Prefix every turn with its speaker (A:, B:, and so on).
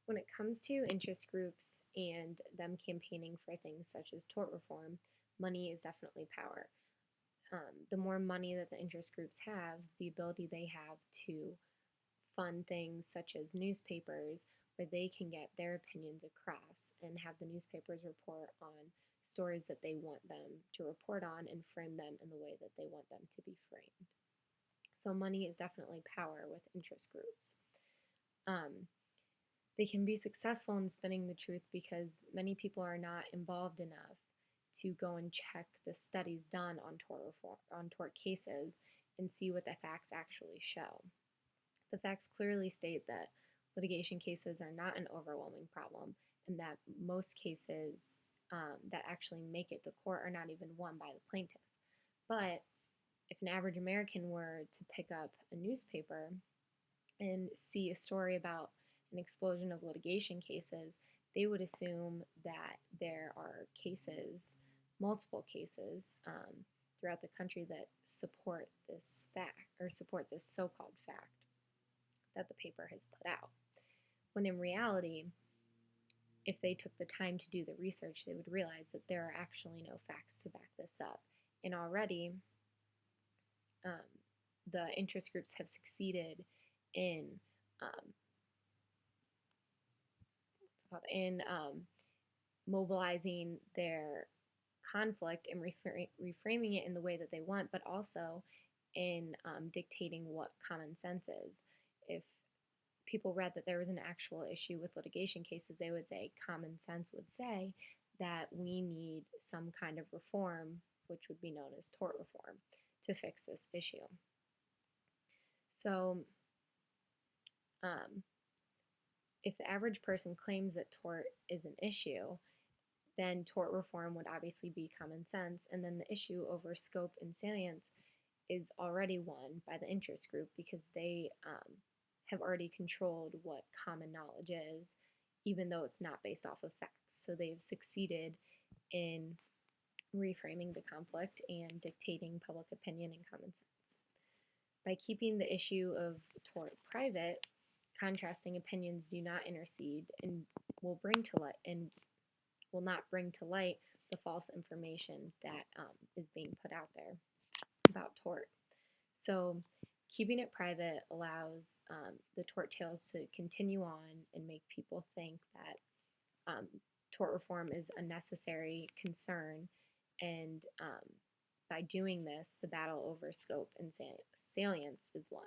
A: When it comes to interest groups and them campaigning for things such as tort reform, money is definitely power. The more money that the interest groups have, the ability they have to fund things such as newspapers where they can get their opinions across and have the newspapers report on stories that they want them to report on and frame them in the way that they want them to be framed. So, money is definitely power with interest groups. Um, they can be successful in spinning the truth because many people are not involved enough to go and check the studies done on tort reform, on tort cases and see what the facts actually show. The facts clearly state that litigation cases are not an overwhelming problem and that most cases that actually make it to court are not even won by the plaintiff. But if an average American were to pick up a newspaper and see a story about an explosion of litigation cases, they would assume that there are cases, multiple cases, throughout the country that support this fact or support this so called fact that the paper has put out. When in reality, if they took the time to do the research, they would realize that there are actually no facts to back this up. And already, um, the interest groups have succeeded in um, mobilizing their conflict and reframing it in the way that they want, but also in dictating what common sense is. If people read that there was an actual issue with litigation cases, they would say common sense would say that we need some kind of reform, which would be known as tort reform, to fix this issue. So, um, if the average person claims that tort is an issue, then tort reform would obviously be common sense, and then the issue over scope and salience is already won by the interest group because they have already controlled what common knowledge is, even though it's not based off of facts. So they've succeeded in reframing the conflict and dictating public opinion and common sense. By keeping the issue of tort private, contrasting opinions do not intercede and will bring to light and will not bring to light the false information that is being put out there about tort. So, keeping it private allows the tort tales to continue on and make people think that tort reform is a necessary concern. And by doing this, the battle over scope and salience is won.